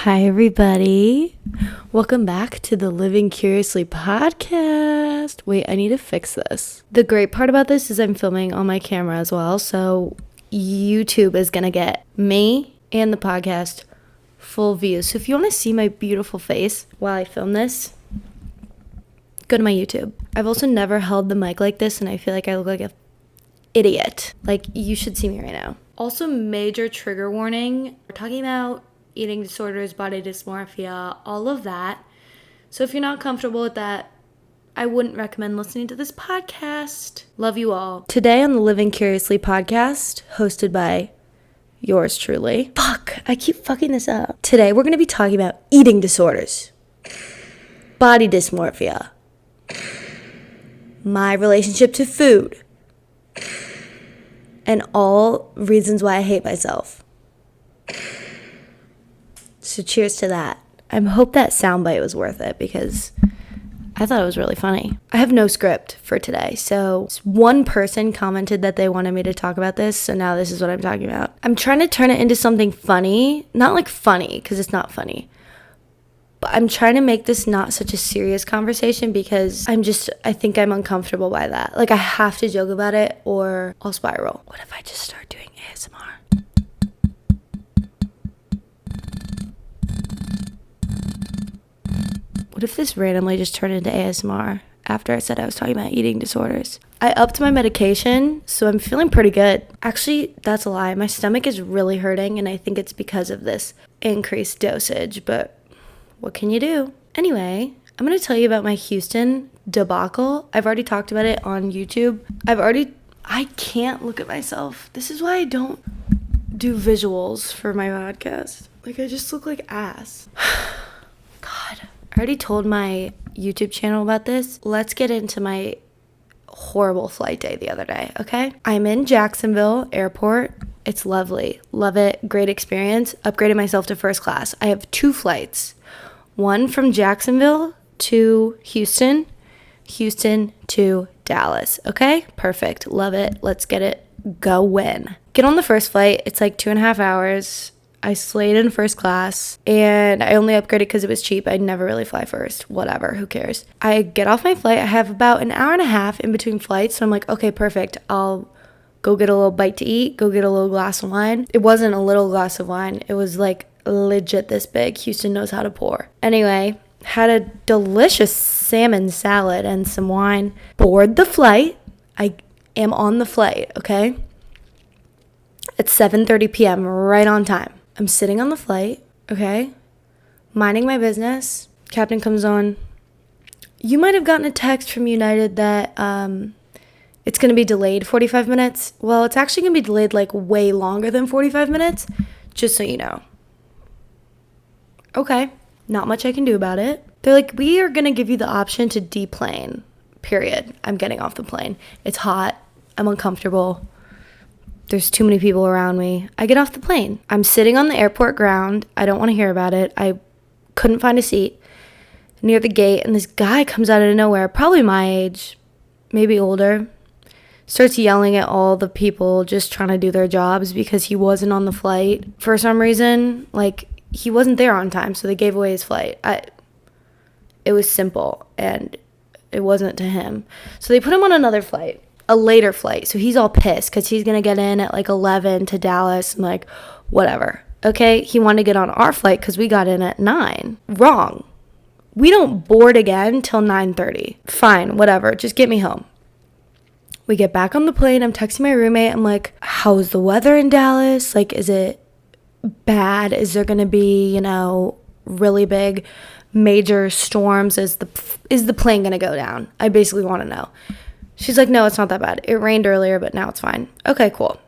Hi, everybody. Welcome back to the Living Curiously podcast. Wait, I need to fix this. The great part about this is I'm filming on my camera as well, so YouTube is going to get me and the podcast full views. So if you want to see my beautiful face while I film this, go to my YouTube. I've also never held the mic like this, and I feel like I look like an idiot. Like, you should see me right now. Also, major trigger warning. We're talking about eating disorders, body dysmorphia, all of that. So if you're not comfortable with that, I wouldn't recommend listening to this podcast. Love you all. Today on the Living Curiously podcast, hosted by yours truly. Fuck, I keep fucking this up. Today we're going to be talking about eating disorders, body dysmorphia, my relationship to food, and all reasons why I hate myself. So cheers to that. I hope that soundbite was worth it because I thought it was really funny. I have no script for today. So one person commented that they wanted me to talk about this. So now this is what I'm talking about. I'm trying to turn it into something funny. Not like funny because it's not funny. But I'm trying to make this not such a serious conversation because I think I'm uncomfortable by that. Like, I have to joke about it or I'll spiral. What if I just start doing ASMR? What if this randomly just turned into ASMR after I said I was talking about eating disorders? I upped my medication, so I'm feeling pretty good. Actually, that's a lie. My stomach is really hurting, and I think it's because of this increased dosage, but what can you do? Anyway, I'm going to tell you about my Houston debacle. I've already talked about it on YouTube. I can't look at myself. This is why I don't do visuals for my podcast. Like, I just look like ass. God. I already told my YouTube channel about this. Let's get into my horrible flight day the other day, okay? I'm in Jacksonville Airport. It's lovely. Love it. Great experience. Upgraded myself to first class. I have 2 flights. One from Jacksonville to Houston, Houston to Dallas, okay? Perfect. Love it. Let's get it going. Get on the first flight. It's like 2.5 hours. I slayed in first class, and I only upgraded because it was cheap. I'd never really fly first. Whatever, who cares? I get off my flight. I have about an hour and a half in between flights, so I'm like, okay, perfect. I'll go get a little bite to eat, go get a little glass of wine. It wasn't a little glass of wine. It was like legit this big. Houston knows how to pour. Anyway, had a delicious salmon salad and some wine. Board the flight. I am on the flight, okay? At 7:30 p.m., right on time. I'm sitting on the flight, okay, minding my business. Captain comes on. You might have gotten a text from United that it's going to be delayed 45 minutes. Well, it's actually going to be delayed like way longer than 45 minutes, just so you know. Okay, not much I can do about it. They're like, we are going to give you the option to deplane, period. I'm getting off the plane. It's hot. I'm uncomfortable. There's too many people around me. I get off the plane. I'm sitting on the airport ground. I don't want to hear about it. I couldn't find a seat near the gate, and this guy comes out of nowhere, probably my age, maybe older, starts yelling at all the people just trying to do their jobs because he wasn't on the flight. For some reason, like, he wasn't there on time, so they gave away his flight. It was simple, and it wasn't to him. So they put him on another flight. A later flight, so he's all pissed because he's gonna get in at like 11 to Dallas. I'm like, whatever. Okay, he wanted to get on our flight because we got in at 9. Wrong. We don't board again till 9:30. Fine, whatever, just get me home. We get back on the plane. I'm texting my roommate. I'm like, how's the weather in Dallas? Like, is it bad? Is there gonna be, really big major storms? Is the plane gonna go down? I basically want to know. She's like, no, it's not that bad. It rained earlier, but now it's fine. Okay, cool.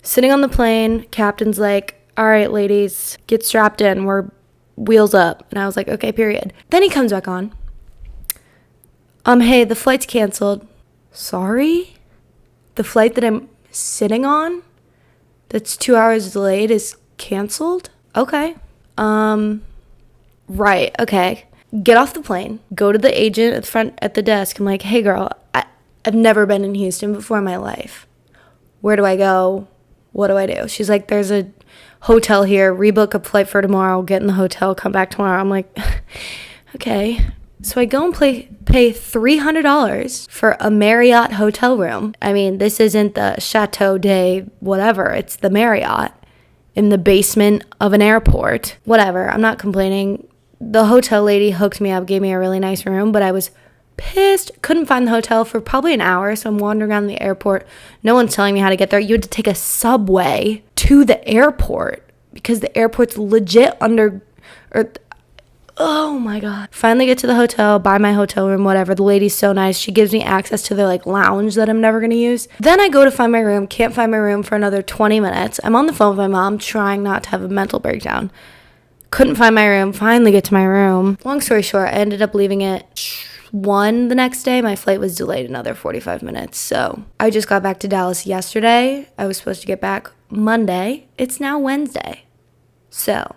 Sitting on the plane, captain's like, all right, ladies, get strapped in. We're wheels up. And I was like, okay, period. Then he comes back on. Hey, the flight's canceled. Sorry? The flight that I'm sitting on that's 2 hours delayed is canceled? Okay. Right, okay. Get off the plane. Go to the agent at the desk. I'm like, hey, girl, I've never been in Houston before in my life. Where do I go? What do I do? She's like, there's a hotel here, rebook a flight for tomorrow, get in the hotel, come back tomorrow. I'm like, okay. So I go and pay $300 for a Marriott hotel room. I mean, this isn't the Chateau de whatever. It's the Marriott in the basement of an airport. Whatever. I'm not complaining. The hotel lady hooked me up, gave me a really nice room, but I was pissed. Couldn't find the hotel for probably an hour, so I'm wandering around the airport. No one's telling me how to get there. You had to take a subway to the airport because the airport's legit oh my god. Finally get to the hotel, buy my hotel room, whatever. The lady's so nice. She gives me access to the lounge that I'm never gonna use. Then I go to find my room, can't find my room for another 20 minutes. I'm on the phone with my mom trying not to have a mental breakdown. Couldn't find my room, finally get to my room. Long story short, I ended up leaving at 1 the next day. My flight was delayed another 45 minutes. So I just got back to Dallas yesterday. I was supposed to get back Monday. It's now Wednesday. So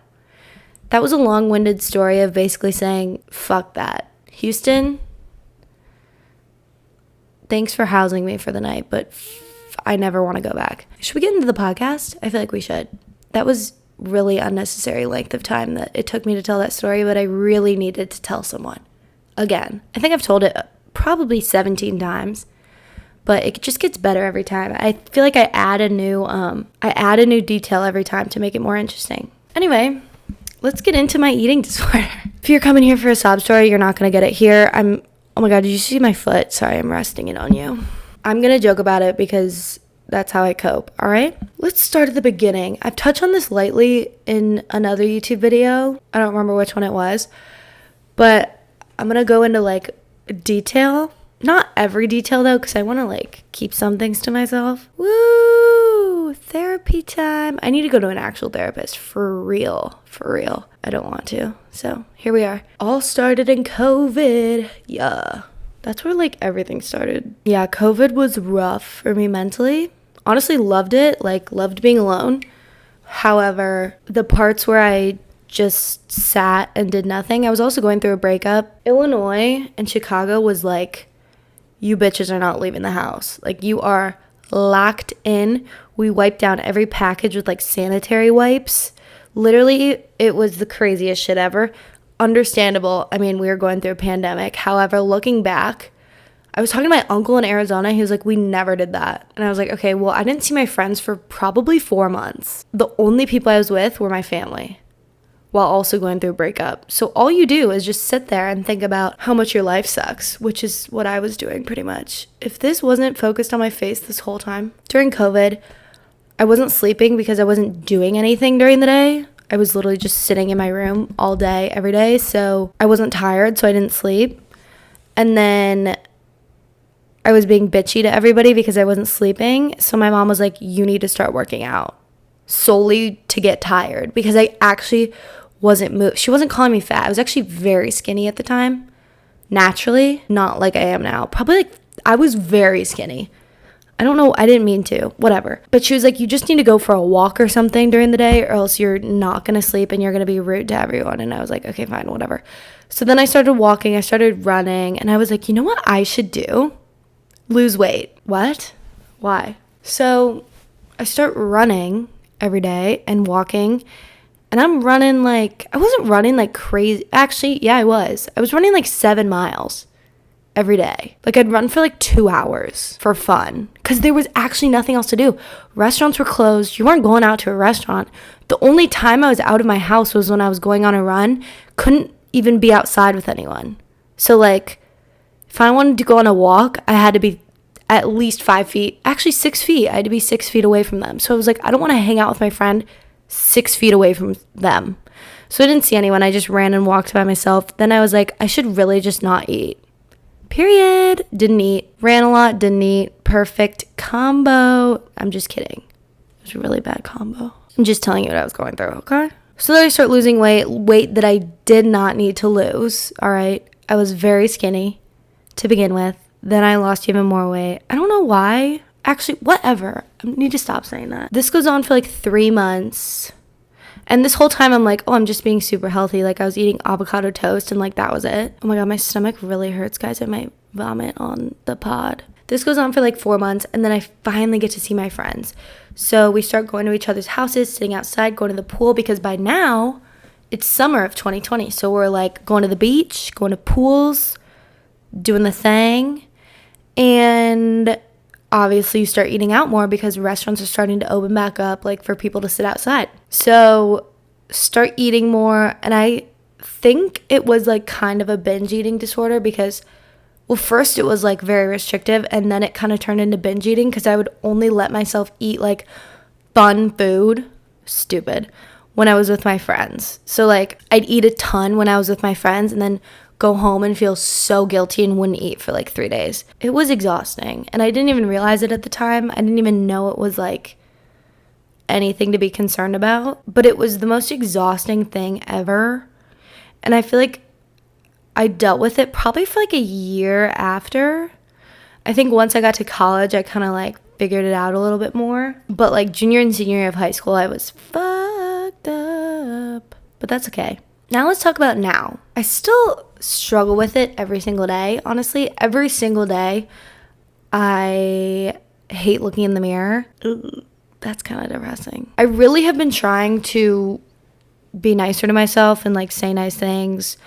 that was a long-winded story of basically saying, fuck that. Houston, thanks for housing me for the night, but I never want to go back. Should we get into the podcast? I feel like we should. That was really unnecessary length of time that it took me to tell that story, but I really needed to tell someone. Again, I think I've told it probably 17 times, but it just gets better every time. I feel like I add a new detail every time to make it more interesting. Anyway, let's get into my eating disorder. If you're coming here for a sob story, you're not going to get it here. Oh my God, did you see my foot? Sorry, I'm resting it on you. I'm going to joke about it because that's how I cope, all right? Let's start at the beginning. I've touched on this lightly in another YouTube video. I don't remember which one it was, but I'm going to go into detail. Not every detail though, because I want to keep some things to myself. Woo! Therapy time. I need to go to an actual therapist for real. I don't want to. So here we are. All started in COVID. Yeah. That's where everything started. Yeah, COVID was rough for me mentally. Honestly, loved it. Loved being alone. However, the parts where I just sat and did nothing. I was also going through a breakup. Illinois and Chicago was you bitches are not leaving the house. You are locked in. We wiped down every package with sanitary wipes. Literally, it was the craziest shit ever. Understandable. I mean, we were going through a pandemic. However, looking back, I was talking to my uncle in Arizona. He was like, we never did that. And I was like, okay, well, I didn't see my friends for probably 4 months. The only people I was with were my family while also going through a breakup. So all you do is just sit there and think about how much your life sucks, which is what I was doing pretty much. If this wasn't focused on my face this whole time, during COVID, I wasn't sleeping because I wasn't doing anything during the day. I was literally just sitting in my room all day, every day. So I wasn't tired, so I didn't sleep. And then I was being bitchy to everybody because I wasn't sleeping. So my mom was like, you need to start working out solely to get tired, because I actually wasn't moved. She wasn't calling me fat. I was actually very skinny at the time. Naturally, not like I am now. Probably I was very skinny. I don't know. I didn't mean to. Whatever. But she was like, you just need to go for a walk or something during the day, or else you're not going to sleep and you're going to be rude to everyone. And I was like, okay, fine, whatever. So then I started walking. I started running. And I was like, you know what I should do? Lose weight. What? Why? So I start running every day and walking. And I'm running I wasn't running crazy. Actually, yeah, I was. I was running 7 miles every day. I'd run for 2 hours for fun, because there was actually nothing else to do. Restaurants were closed. You weren't going out to a restaurant. The only time I was out of my house was when I was going on a run. Couldn't even be outside with anyone. So if I wanted to go on a walk, I had to be at least 5 feet, actually 6 feet. I had to be 6 feet away from them. So I was I don't want to hang out with my friend 6 feet away from them. So I didn't see anyone. I just ran and walked by myself. Then I was I should really just not eat. Period. Didn't eat. Ran a lot. Didn't eat. Perfect combo. I'm just kidding. It was a really bad combo. I'm just telling you what I was going through, okay? So then I start losing weight that I did not need to lose, all right? I was very skinny to begin with. Then I lost even more weight. I don't know why. Actually, whatever. I need to stop saying that. This goes on for 3 months. And this whole time I'm I'm just being super healthy. I was eating avocado toast and that was it. Oh my God, my stomach really hurts, guys. I might vomit on the pod. This goes on for like 4 months, and then I finally get to see my friends. So we start going to each other's houses, sitting outside, going to the pool, because by now it's summer of 2020. So we're like going to the beach, going to pools, doing the thing. And obviously you start eating out more because restaurants are starting to open back up, like for people to sit outside. So start eating more. And I think it was like kind of a binge eating disorder because, well, first it was like very restrictive, and then it kind of turned into binge eating because I would only let myself eat like fun food, stupid, when I was with my friends. So like I'd eat a ton when I was with my friends and then go home and feel so guilty and wouldn't eat for like 3 days. It was exhausting, and I didn't even realize it at the time. I didn't even know it was like anything to be concerned about, but it was the most exhausting thing ever. And I feel like I dealt with it probably for like a year after. I think once I got to college, I kind of like figured it out a little bit more. But like junior and senior year of high school, I was fucked up. But that's okay. Now let's talk about now. I still struggle with it every single day. Honestly, every single day, I hate looking in the mirror. Ugh, that's kind of depressing. I really have been trying to be nicer to myself and like say nice things,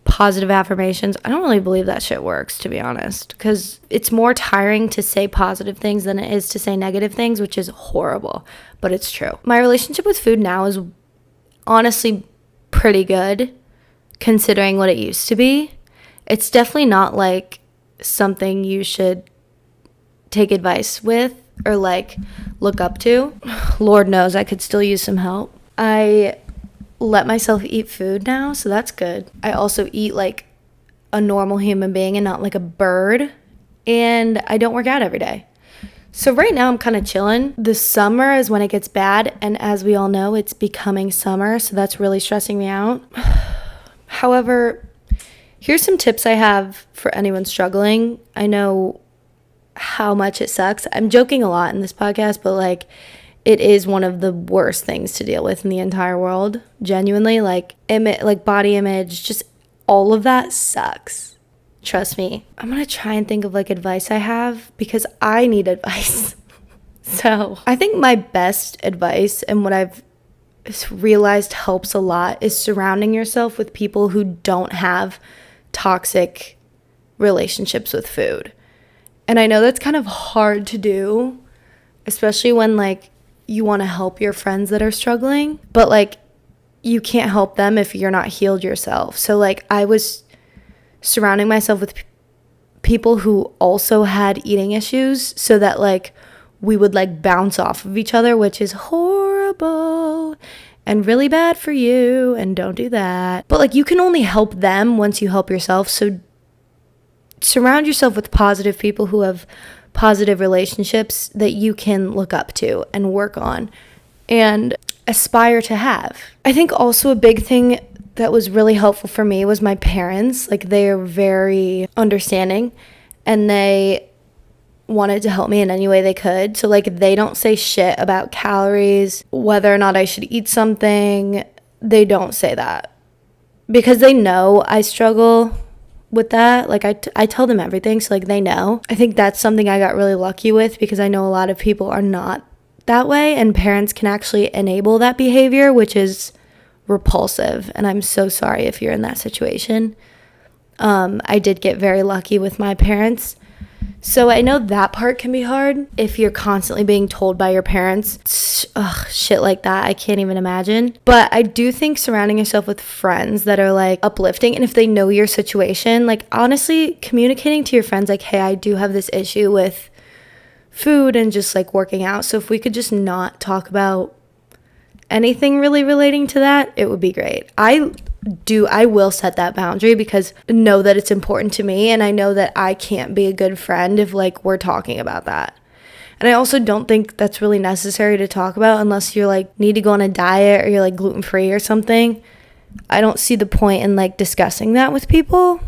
positive affirmations. I don't really believe that shit works, to be honest, because it's more tiring to say positive things than it is to say negative things, which is horrible, but it's true. My relationship with food now is honestly pretty good considering what it used to be. It's definitely not like something you should take advice with or like look up to. Lord knows I could still use some help. I let myself eat food now, so that's good. I also eat like a normal human being and not like a bird, and I don't work out every day. So right now I'm kind of chilling. The summer is when it gets bad, and as we all know, it's becoming summer, so that's really stressing me out. However, here's some tips I have for anyone struggling. I know how much it sucks. I'm joking a lot in this podcast, but like it is one of the worst things to deal with in the entire world. Genuinely, like body image, just all of that sucks. Trust me. I'm going to try and think of like advice I have because I need advice. So I think my best advice and what I've realized helps a lot is surrounding yourself with people who don't have toxic relationships with food. And I know that's kind of hard to do, especially when like you want to help your friends that are struggling, but like you can't help them if you're not healed yourself. So like I was surrounding myself with people who also had eating issues so that like we would like bounce off of each other, which is horrible and really bad for you, and don't do that. But like you can only help them once you help yourself. So surround yourself with positive people who have positive relationships that you can look up to and work on and aspire to have. I think also a big thing that was really helpful for me was my parents. Like they are very understanding and they wanted to help me in any way they could. So like they don't say shit about calories, whether or not I should eat something. They don't say that because they know I struggle with that. Like I tell them everything, so like they know. I think that's something I got really lucky with because I know a lot of people are not that way, and parents can actually enable that behavior, which is repulsive, and I'm so sorry if you're in that situation. I did get very lucky with my parents, so I know that part can be hard if you're constantly being told by your parents. Ugh, shit like that, I can't even imagine. But I do think surrounding yourself with friends that are like uplifting, and if they know your situation, like honestly communicating to your friends like, hey, I do have this issue with food and just like working out, so if we could just not talk about anything really relating to that, it would be great. I will set that boundary because I know that it's important to me, and I know that I can't be a good friend if like we're talking about that. And I also don't think that's really necessary to talk about unless you're like need to go on a diet or you're like gluten-free or something. I don't see the point in like discussing that with people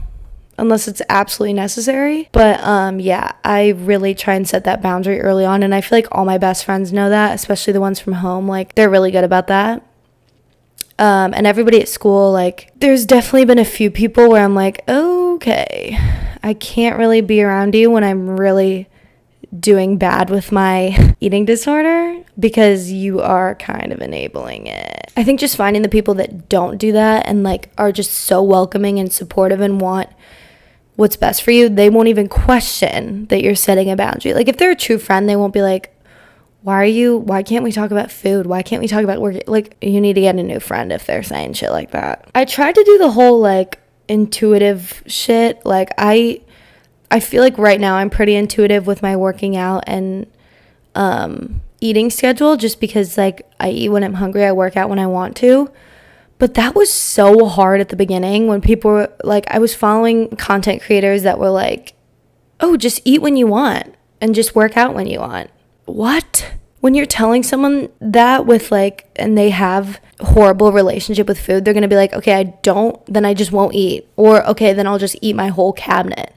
unless it's absolutely necessary. But yeah, I really try and set that boundary early on, and I feel like all my best friends know that, especially the ones from home. Like they're really good about that. And everybody at school, like there's definitely been a few people where I'm like, okay, I can't really be around you when I'm really doing bad with my eating disorder because you are kind of enabling it. I think just finding the people that don't do that and like are just so welcoming and supportive and want what's best for you, they won't even question that you're setting a boundary. Like if they're a true friend, they won't be like, why can't we talk about food? Why can't we talk about work? Like, you need to get a new friend if they're saying shit like that. I tried to do the whole like intuitive shit. Like I feel like right now I'm pretty intuitive with my working out and eating schedule, just because like I eat when I'm hungry, I work out when I want to. But that was so hard at the beginning when people were like, I was following content creators that were like, oh, just eat when you want and just work out when you want. What? When you're telling someone that with like, and they have a horrible relationship with food, they're going to be like, okay, I don't, then I just won't eat. Or, okay, then I'll just eat my whole cabinet.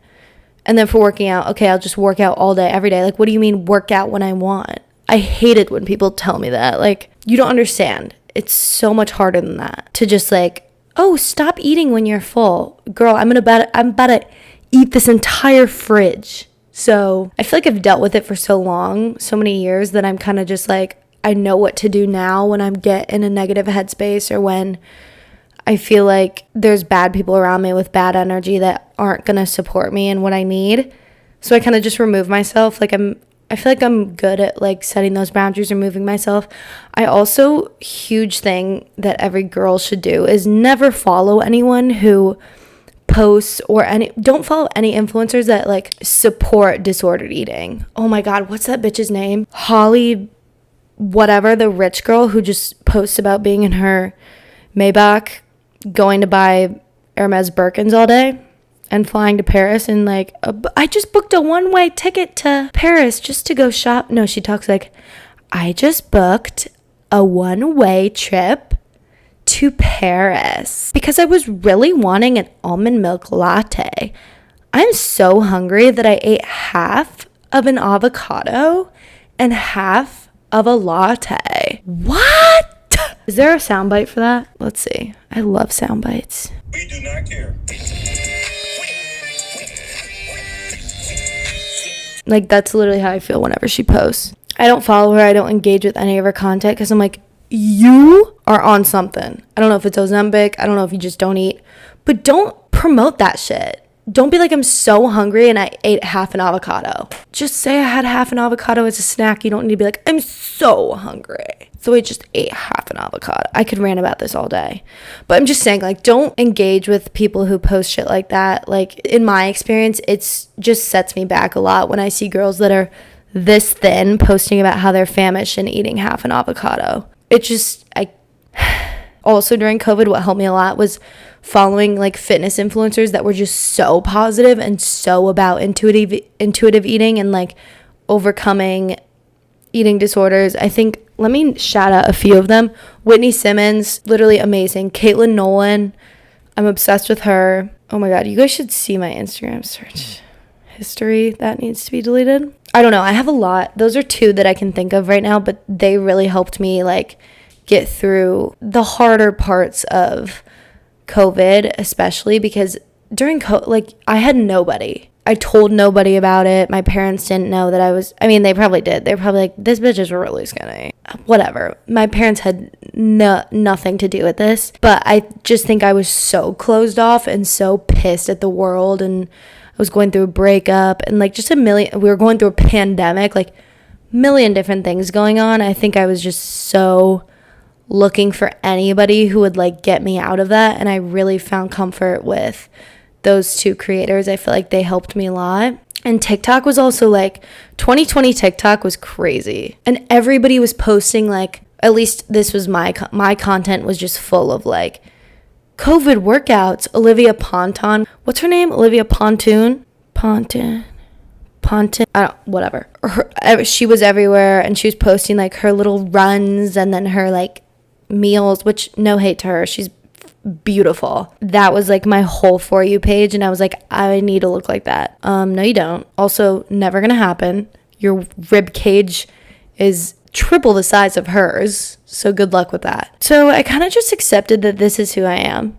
And then for working out, okay, I'll just work out all day, every day. Like, what do you mean work out when I want? I hate it when people tell me that. Like, you don't understand. It's so much harder than that to just like, oh, stop eating when you're full. Girl, I'm about to eat this entire fridge. So I feel like I've dealt with it for so long, so many years, that I'm kind of just like, I know what to do now when I get in a negative headspace or when I feel like there's bad people around me with bad energy that aren't going to support me and what I need. So I kind of just remove myself. Like I feel like I'm good at like setting those boundaries, removing myself. I also, huge thing that every girl should do is never follow anyone who posts or don't follow any influencers that like support disordered eating. Oh my God, what's that bitch's name? Holly, whatever, the rich girl who just posts about being in her Maybach, going to buy Hermes Birkins all day and flying to Paris and like, I just booked a one-way ticket to Paris just to go shop. No, she talks like, I just booked a one-way trip to Paris because I was really wanting an almond milk latte. I'm so hungry that I ate half of an avocado and half of a latte. What? Is there a soundbite for that? Let's see. I love sound bites. We do not care. Like, that's literally how I feel whenever she posts. I don't follow her. I don't engage with any of her content because I'm like, you are on something. I don't know if it's Ozempic. I don't know if you just don't eat. But don't promote that shit. Don't be like, I'm so hungry and I ate half an avocado. Just say I had half an avocado as a snack. You don't need to be like, I'm so hungry, so I just ate half an avocado. I could rant about this all day. But I'm just saying, like, don't engage with people who post shit like that. Like, in my experience, it's just sets me back a lot when I see girls that are this thin posting about how they're famished and eating half an avocado. It just, also during COVID, what helped me a lot was following like fitness influencers that were just so positive and so about intuitive eating and like overcoming eating disorders. I think, let me shout out a few of them. Whitney Simmons, literally amazing. Caitlin Nolan, I'm obsessed with her. Oh my God, you guys should see my Instagram search history. That needs to be deleted. I don't know. I have a lot. Those are two that I can think of right now, but they really helped me like get through the harder parts of COVID, especially because during COVID, like, I had nobody. I told nobody about it. My parents didn't know that they probably did. They were probably like, this bitch is really skinny. Whatever. My parents had nothing to do with this, but I just think I was so closed off and so pissed at the world, and I was going through a breakup and like just we were going through a pandemic, like million different things going on. I think I was just so looking for anybody who would like get me out of that, and I really found comfort with those two creators. I feel like they helped me a lot. And TikTok was also like, 2020 TikTok was crazy, and everybody was posting like, at least this was my content was just full of like COVID workouts. Olivia Ponton, what's her name? Olivia Pontoon, whatever. She was everywhere, and she was posting like her little runs and then her like meals, which no hate to her, she's beautiful. That was like my whole For You page, and I was like, I need to look like that. No, you don't. Also, never gonna happen. Your rib cage is triple the size of hers, so good luck with that. So I kind of just accepted that this is who I am.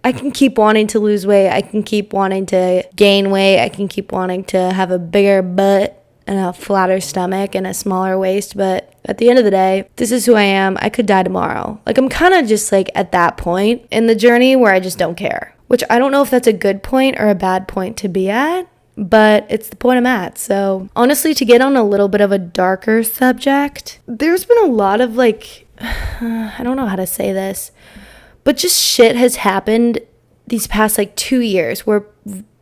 I can keep wanting to lose weight. I can keep wanting to gain weight. I can keep wanting to have a bigger butt. and a flatter stomach and a smaller waist, but at the end of the day, this is who I am. I could die tomorrow. Like, I'm kind of just like at that point in the journey where I just don't care, which I don't know if that's a good point or a bad point to be at, but it's the point I'm at. So honestly, to get on a little bit of a darker subject, there's been a lot of like, I don't know how to say this, but just shit has happened these past like 2 years where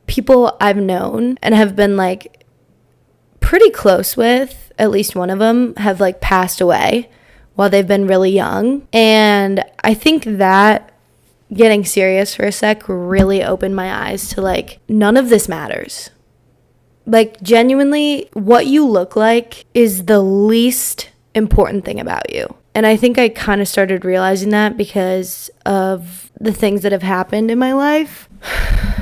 people I've known and have been like pretty close with, at least one of them, have like passed away while they've been really young. And I think that, getting serious for a sec, really opened my eyes to like, none of this matters. Like, genuinely, what you look like is the least important thing about you. And I think I kind of started realizing that because of the things that have happened in my life.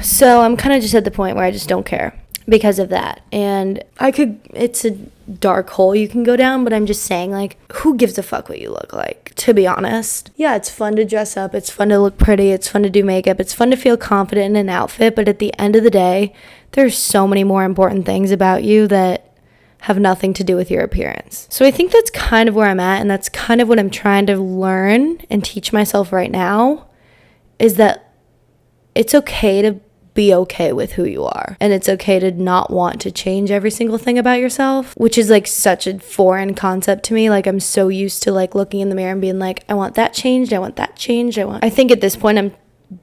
So I'm kind of just at the point where I just don't care because of that. And it's a dark hole you can go down, but I'm just saying, like, who gives a fuck what you look like, to be honest? Yeah, it's fun to dress up, it's fun to look pretty, it's fun to do makeup, it's fun to feel confident in an outfit, but at the end of the day, there's so many more important things about you that have nothing to do with your appearance. So I think that's kind of where I'm at, and that's kind of what I'm trying to learn and teach myself right now, is that it's okay to be okay with who you are. And it's okay to not want to change every single thing about yourself, which is like such a foreign concept to me. Like, I'm so used to like looking in the mirror and being like, I want that changed, I want that changed, I think at this point I'm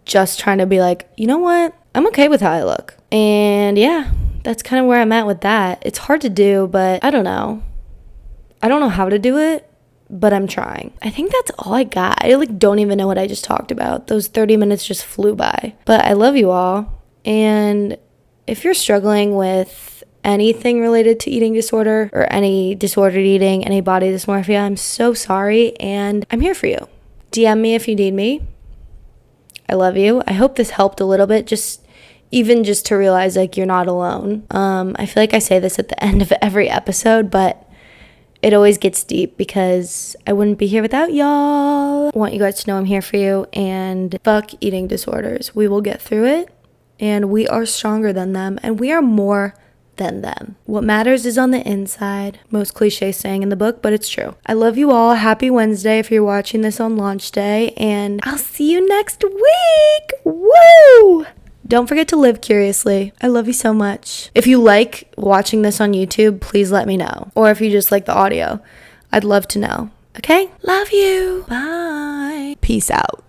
just trying to be like, you know what? I'm okay with how I look. And yeah, that's kind of where I'm at with that. It's hard to do, but I don't know. I don't know how to do it, but I'm trying. I think that's all I got. I like don't even know what I just talked about. Those 30 minutes just flew by. But I love you all. And if you're struggling with anything related to eating disorder or any disordered eating, any body dysmorphia, I'm so sorry, and I'm here for you. DM me if you need me. I love you. I hope this helped a little bit, just to realize like you're not alone. I feel like I say this at the end of every episode, but it always gets deep because I wouldn't be here without y'all. I want you guys to know I'm here for you, and fuck eating disorders. We will get through it. And we are stronger than them, and we are more than them. What matters is on the inside. Most cliche saying in the book, but it's true. I love you all. Happy Wednesday if you're watching this on launch day, and I'll see you next week. Woo! Don't forget to live curiously. I love you so much. If you like watching this on YouTube, please let me know. Or if you just like the audio, I'd love to know. Okay? Love you. Bye. Peace out.